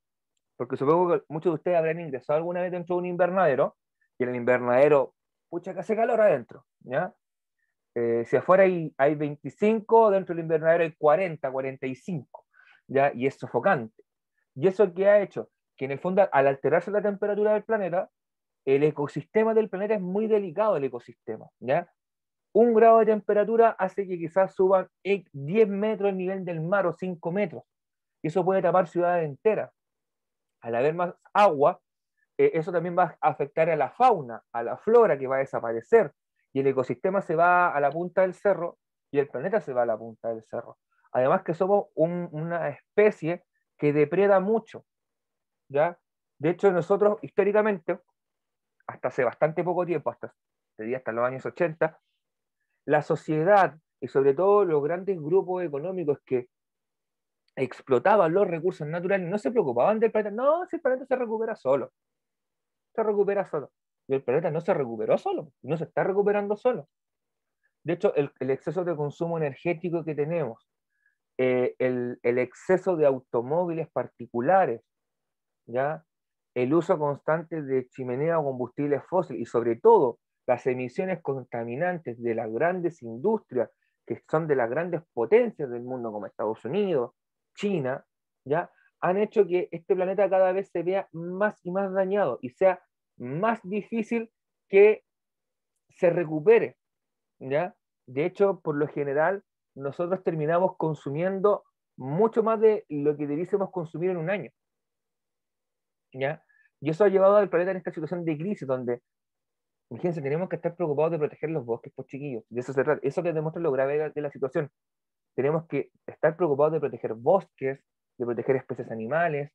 porque supongo que muchos de ustedes habrán ingresado alguna vez dentro de un invernadero, y en el invernadero, pucha, que hace calor adentro, ¿ya? Si afuera hay 25, dentro del invernadero hay 40, 45, ¿ya? Y es sofocante. ¿Y eso qué ha hecho? Que en el fondo, al alterarse la temperatura del planeta, el ecosistema del planeta es muy delicado, el ecosistema, ¿ya? 1 grado de temperatura hace que quizás suban 10 metros el nivel del mar o 5 metros. Y eso puede tapar ciudades enteras. Al haber más agua, eso también va a afectar a la fauna, a la flora que va a desaparecer. Y el ecosistema se va a la punta del cerro y el planeta se va a la punta del cerro. Además que somos una especie que depreda mucho, ¿ya? De hecho, nosotros históricamente, hasta hace bastante poco tiempo, hasta los años 80, la sociedad y sobre todo los grandes grupos económicos que explotaban los recursos naturales no se preocupaban del planeta. No, si el planeta se recupera solo. Se recupera solo. Y el planeta no se recuperó solo, no se está recuperando solo. De hecho, el exceso de consumo energético que tenemos, el exceso de automóviles particulares, ¿ya? El uso constante de chimenea o combustibles fósiles y sobre todo las emisiones contaminantes de las grandes industrias que son de las grandes potencias del mundo como Estados Unidos, China, ¿ya? Han hecho que este planeta cada vez se vea más y más dañado y sea más difícil que se recupere, ¿ya? De hecho, por lo general, nosotros terminamos consumiendo mucho más de lo que debiésemos consumir en un año, ¿ya? Y eso ha llevado al planeta en esta situación de crisis, donde, fíjense, tenemos que estar preocupados de proteger los bosques, pues chiquillos, de eso se trata. Eso te demuestra lo grave de la situación. Tenemos que estar preocupados de proteger bosques, de proteger especies animales,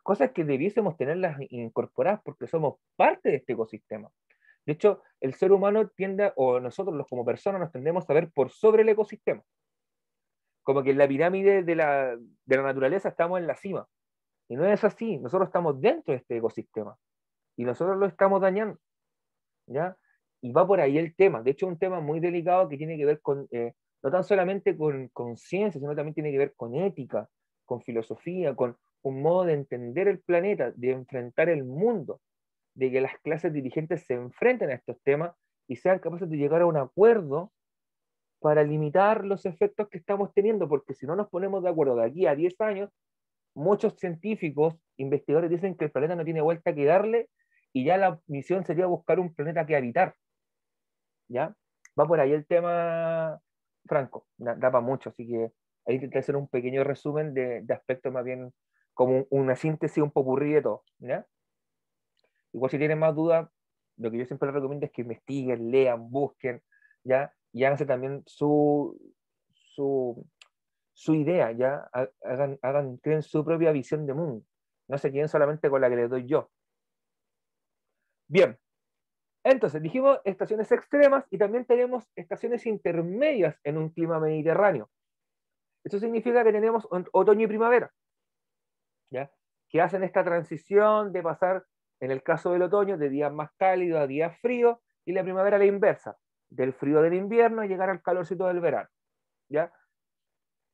cosas que debiésemos tenerlas incorporadas porque somos parte de este ecosistema. De hecho, el ser humano tiende, o nosotros como personas nos tendemos a ver por sobre el ecosistema. Como que en la pirámide de la naturaleza estamos en la cima. Y no es así, nosotros estamos dentro de este ecosistema. Y nosotros lo estamos dañando, ¿ya? Y va por ahí el tema. De hecho, es un tema muy delicado que tiene que ver con, no tan solamente con ciencia, sino también tiene que ver con ética, con filosofía, con un modo de entender el planeta, de enfrentar el mundo, de que las clases dirigentes se enfrenten a estos temas y sean capaces de llegar a un acuerdo para limitar los efectos que estamos teniendo, porque si no nos ponemos de acuerdo de aquí a 10 años, muchos científicos, investigadores dicen que el planeta no tiene vuelta que darle y ya la misión sería buscar un planeta que habitar. ¿Ya? Va por ahí el tema, Franco, da para mucho, así que ahí intenté hacer un pequeño resumen de aspectos más bien como una síntesis, un popurrí de todo, ¿ya? Igual si tienen más dudas, lo que yo siempre les recomiendo es que investiguen, lean, busquen, ¿ya? Y háganse también su, su idea, ¿ya? Creen su propia visión de mundo. No se queden solamente con la que les doy yo. Bien, entonces dijimos estaciones extremas y también tenemos estaciones intermedias en un clima mediterráneo. Eso significa que tenemos otoño y primavera, ¿ya? Que hacen esta transición de pasar, en el caso del otoño, de días más cálidos a días fríos, y la primavera a la inversa, del frío del invierno y llegar al calorcito del verano, ¿ya?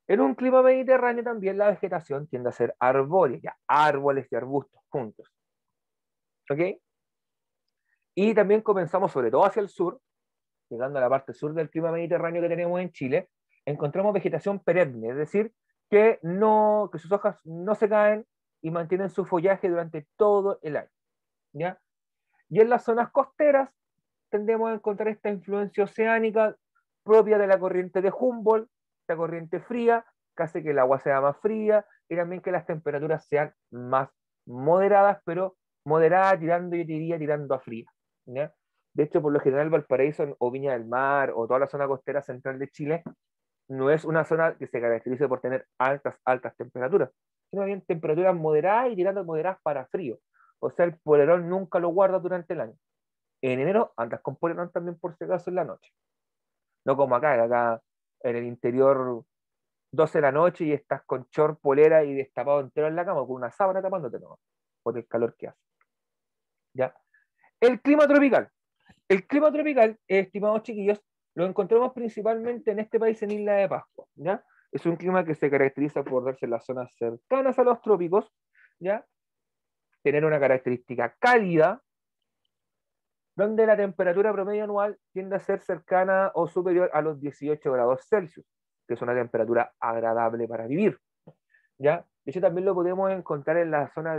En un clima mediterráneo también la vegetación tiende a ser arbórea, ya, árboles y arbustos juntos. ¿Ok? Y también comenzamos, sobre todo hacia el sur, llegando a la parte sur del clima mediterráneo que tenemos en Chile, encontramos vegetación perenne, es decir, que sus hojas no se caen y mantienen su follaje durante todo el año. ¿Ya? Y en las zonas costeras tendemos a encontrar esta influencia oceánica propia de la corriente de Humboldt, esta corriente fría, que hace que el agua sea más fría y también que las temperaturas sean más moderadas, pero moderadas tirando, yo diría, tirando a fría. ¿Ya? De hecho, por lo general, Valparaíso o Viña del Mar o toda la zona costera central de Chile no es una zona que se caracterice por tener altas temperaturas, sino bien temperaturas moderadas y tirando moderadas para frío. O sea, el polerón nunca lo guarda durante el año. En enero andas con polerón también por si acaso en la noche. No como acá en el interior 12 de la noche y estás con short, polera y destapado entero en la cama con una sábana tapándote nomás, por el calor que hace. ¿Ya? El clima tropical. El clima tropical, estimados chiquillos, lo encontramos principalmente en este país en Isla de Pascua. ¿Ya? Es un clima que se caracteriza por darse en las zonas cercanas a los trópicos, ¿ya? Tener una característica cálida, donde la temperatura promedio anual tiende a ser cercana o superior a los 18 grados Celsius, que es una temperatura agradable para vivir. ¿Ya? De hecho, también lo podemos encontrar en la zona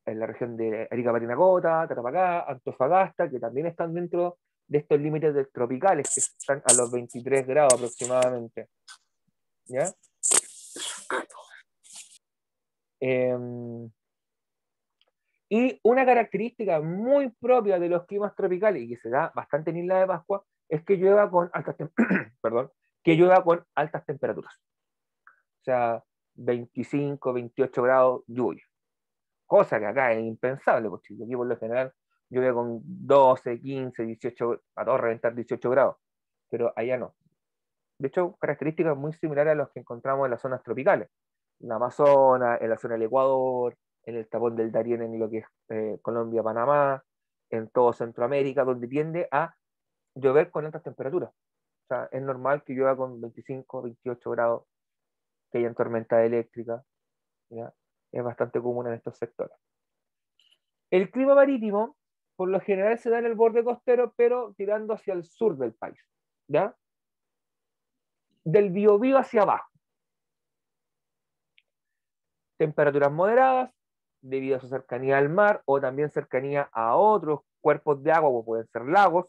en la región de Arica, Parinacota, Tarapacá, Antofagasta, que también están dentro de estos límites tropicales, que están a los 23 grados aproximadamente. ¿Ya? Y una característica muy propia de los climas tropicales y que se da bastante en Isla de Pascua es que llueva con que llueva con altas temperaturas. O sea, 25, 28 grados lluvia. Cosa que acá es impensable, porque aquí por lo general llueve con 12, 15, 18, a todo reventar 18 grados. Pero allá no. De hecho, características muy similares a las que encontramos en las zonas tropicales. En la Amazonas, en la zona del Ecuador, en el tapón del Darién en lo que es Colombia, Panamá, en todo Centroamérica, donde tiende a llover con altas temperaturas. O sea, es normal que llueva con 25, 28 grados, que haya tormenta eléctrica. ¿Ya? Es bastante común en estos sectores. El clima marítimo, por lo general, se da en el borde costero, pero tirando hacia el sur del país. ¿Ya? Del Biobío hacia abajo. Temperaturas moderadas, debido a su cercanía al mar o también cercanía a otros cuerpos de agua, como pueden ser lagos,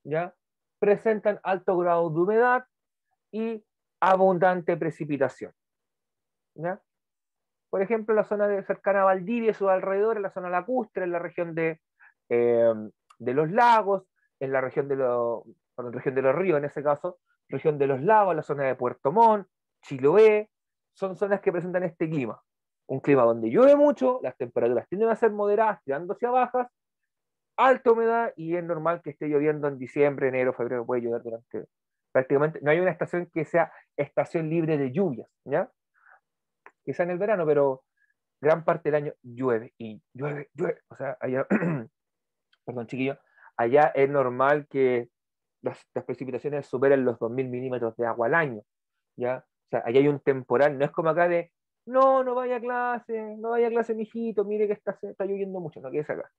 ¿ya? Presentan alto grado de humedad y abundante precipitación. ¿Ya? Por ejemplo, la zona cercana a Valdivia y sus alrededores, la zona lacustre, en la región de los lagos, en la región región de los ríos, en ese caso, región de los lagos, la zona de Puerto Montt, Chiloé, son zonas que presentan este clima. Un clima donde llueve mucho, las temperaturas tienden a ser moderadas, tirando hacia bajas, alta humedad, y es normal que esté lloviendo en diciembre, enero, febrero, puede llover durante prácticamente, no hay una estación que sea estación libre de lluvias, ¿ya? Quizá en el verano, pero gran parte del año llueve, y llueve, llueve, o sea, allá, perdón chiquillo, allá es normal que las precipitaciones superen los 2000 milímetros de agua al año, ¿ya? O sea, allá hay un temporal, no es como acá de, no vaya a clase, mijito, mire que está lloviendo mucho, no quieres acá.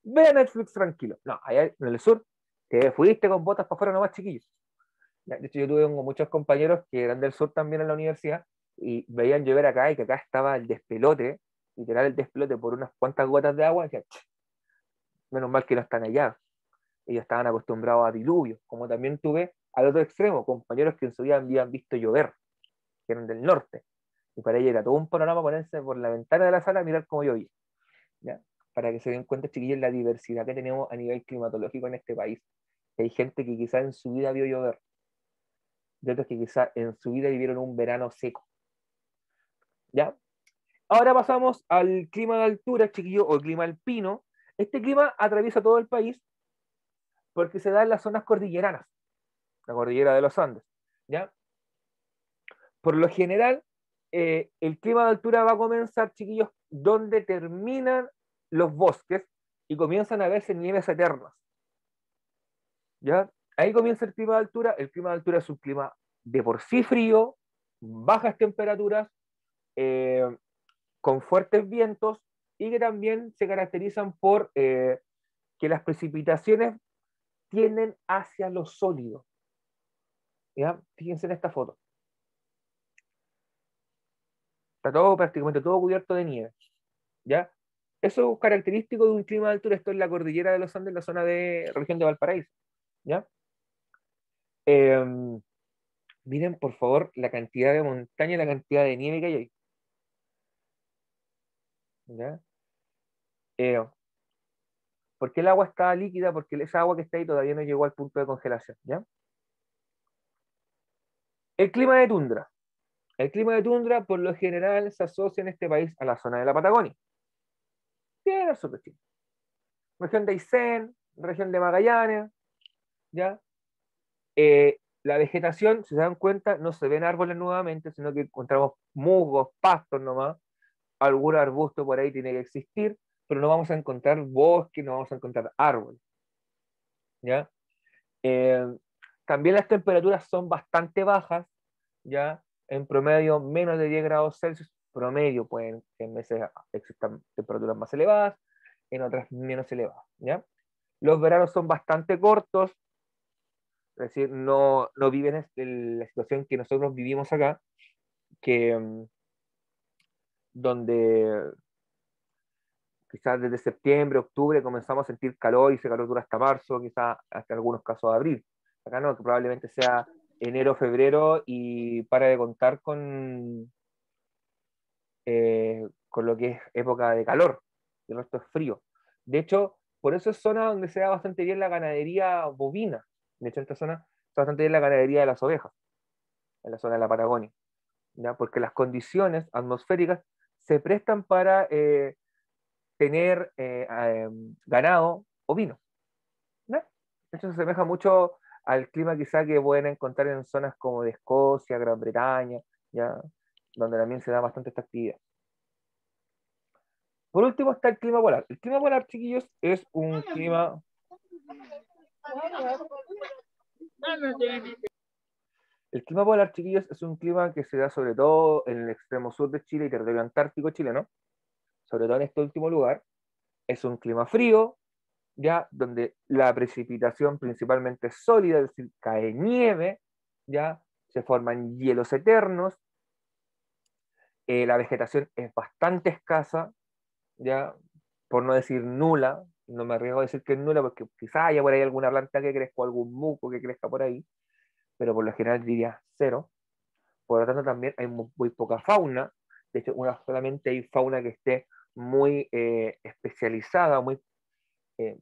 Ve a Netflix tranquilo. No, allá en el sur, te fuiste con botas para afuera nomás, chiquillos. Ya, de hecho, yo tuve muchos compañeros que eran del sur también en la universidad y veían llover acá y que acá estaba el despelote, literal el despelote por unas cuantas gotas de agua, y decían, menos mal que no están allá. Ellos estaban acostumbrados a diluvios, como también tuve al otro extremo, compañeros que en su vida habían visto llover, que eran del norte, y para ellos era todo un panorama ponerse por la ventana de la sala a mirar cómo llovía, ¿ya? Para que se den cuenta, chiquillos, la diversidad que tenemos a nivel climatológico en este país. Hay gente que quizás en su vida vio llover, y otros que quizás en su vida vivieron un verano seco, ¿ya? Ahora pasamos al clima de altura, chiquillos, o el clima alpino. Este clima atraviesa todo el país porque se da en las zonas cordilleranas, la cordillera de los Andes, ¿ya? Por lo general, el clima de altura va a comenzar, chiquillos, donde terminan los bosques y comienzan a verse nieves eternas, ¿ya? Ahí comienza el clima de altura. El clima de altura es un clima de por sí frío, bajas temperaturas, con fuertes vientos y que también se caracterizan por que las precipitaciones tienden hacia lo sólido. ¿Ya? Fíjense en esta foto. Está todo, prácticamente todo cubierto de nieve. ¿Ya? Eso es característico de un clima de altura. Esto es la cordillera de los Andes, la zona de región de Valparaíso. ¿Ya? Miren, por favor, la cantidad de montaña y la cantidad de nieve que hay ahí. ¿Ya? ¿Por qué el agua está líquida? Porque esa agua que está ahí todavía no llegó al punto de congelación. ¿Ya? El clima de tundra. El clima de tundra, por lo general, se asocia en este país a la zona de la Patagonia. Bien, al sur de Chile. Región de Aysén, región de Magallanes, ¿ya? La vegetación, si se dan cuenta, no se ven árboles nuevamente, sino que encontramos musgos, pastos nomás, algún arbusto por ahí tiene que existir, pero no vamos a encontrar bosque, no vamos a encontrar árboles, ¿ya? Eh, También las temperaturas son bastante bajas, ¿ya? En promedio menos de 10 grados Celsius, promedio, pueden en meses existan temperaturas más elevadas, en otras menos elevadas, ¿ya? Los veranos son bastante cortos, es decir, no viven la situación que nosotros vivimos acá, que donde quizás desde septiembre, octubre comenzamos a sentir calor y ese calor dura hasta marzo, quizás hasta algunos casos de abril. Acá no, que probablemente sea enero, febrero y para de contar con lo que es época de calor, el resto es frío. De hecho, por eso es zona donde se da bastante bien la ganadería bovina. De hecho, en esta zona se da bastante bien la ganadería de las ovejas, en la zona de la Patagonia, ¿ya? Porque las condiciones atmosféricas se prestan para tener ganado ovino, ¿no? Eso se asemeja mucho al clima quizá que pueden encontrar en zonas como de Escocia, Gran Bretaña, ¿ya? Donde también se da bastante esta actividad. Por último está el clima polar. El clima polar, chiquillos, es un clima... El clima polar, chiquillos, es un clima que se da sobre todo en el extremo sur de Chile y territorio antártico chileno, sobre todo en este último lugar. Es un clima frío, ya donde la precipitación principalmente es sólida, es decir, cae nieve, ya se forman hielos eternos, la vegetación es bastante escasa, ya por no decir nula, no me arriesgo a decir que es nula porque quizás haya por ahí alguna planta que crezca o algún muco que crezca por ahí, pero por lo general diría cero. Por lo tanto también hay muy poca fauna, de hecho solamente hay fauna que esté muy especializada, muy eh,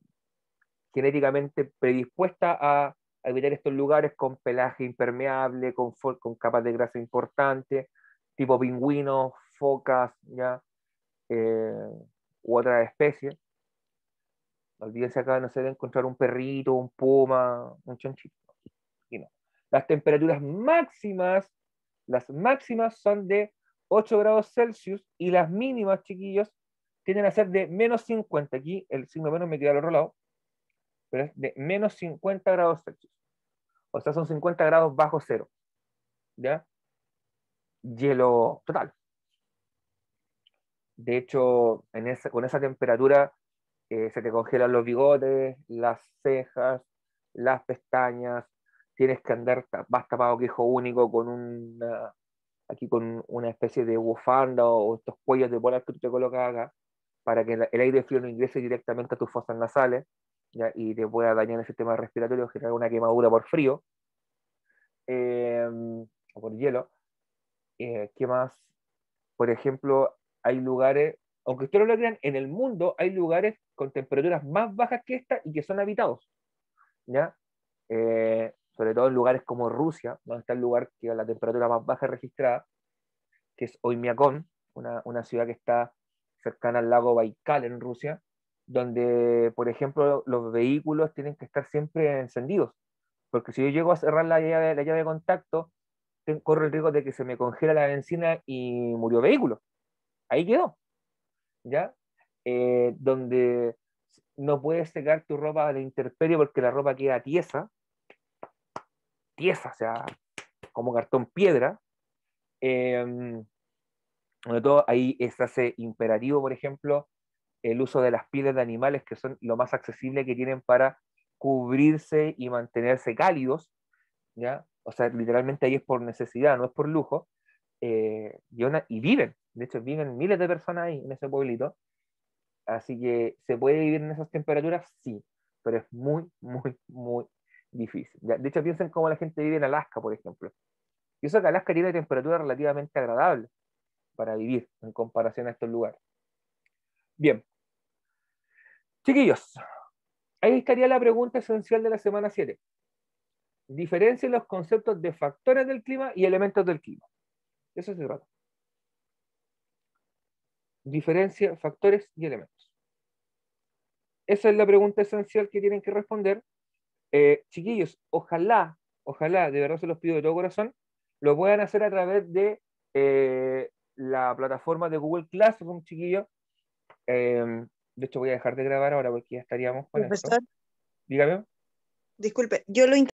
genéticamente predispuesta a habitar estos lugares con pelaje impermeable, con capas de grasa importantes, tipo pingüinos, focas, ¿ya? Eh, u otras especies. Olvídense acá, no se debe encontrar un perrito, un puma, un chanchito. Y no. Las máximas son de 8 grados Celsius y las mínimas, chiquillos, tienden a ser de -50. Aquí el signo menos me queda al otro lado, pero es de -50 grados Celsius. O sea, son 50 grados bajo cero. ¿Ya? Hielo total. De hecho, con esa temperatura se te congelan los bigotes, las cejas, las pestañas, tienes que andar más tapado que hijo único aquí con una especie de bufanda o estos cuellos de polar que tú te colocas acá para que el aire frío no ingrese directamente a tus fosas nasales, ¿ya? Y te pueda dañar el sistema respiratorio, generar una quemadura por frío o por hielo. ¿Qué más? Por ejemplo, hay lugares, aunque ustedes no lo crean, en el mundo hay lugares con temperaturas más bajas que esta y que son habitados, ¿ya? Sobre todo en lugares como Rusia, donde está el lugar que la temperatura más baja registrada, que es Oymyakon, una ciudad que está cercana al lago Baikal en Rusia, donde, por ejemplo, los vehículos tienen que estar siempre encendidos, porque si yo llego a cerrar la llave de contacto, corro el riesgo de que se me congela la benzina y murió el vehículo. Ahí quedó, ¿ya? Donde no puedes secar tu ropa a la intemperie porque la ropa queda tiesa, o sea, como cartón piedra. Sobre todo ahí se hace imperativo, por ejemplo, el uso de las pieles de animales, que son lo más accesible que tienen para cubrirse y mantenerse cálidos, ¿ya? O sea, literalmente ahí es por necesidad, no es por lujo, y viven, de hecho viven miles de personas ahí en ese pueblito, así que ¿se puede vivir en esas temperaturas? Sí, pero es muy, muy, muy difícil. ¿Ya? De hecho, piensen cómo la gente vive en Alaska, por ejemplo. Y eso que Alaska tiene temperaturas relativamente agradables para vivir en comparación a estos lugares. Bien, chiquillos, ahí estaría la pregunta esencial de la semana 7. Diferencien los conceptos de factores del clima y elementos del clima. Eso se trata. Diferencia factores y elementos. Esa es la pregunta esencial que tienen que responder. Chiquillos, ojalá, de verdad se los pido de todo corazón, lo puedan hacer a través de la plataforma de Google Classroom, chiquillos. De hecho, voy a dejar de grabar ahora porque ya estaríamos con esto. Profesor, Dígame. disculpe, yo lo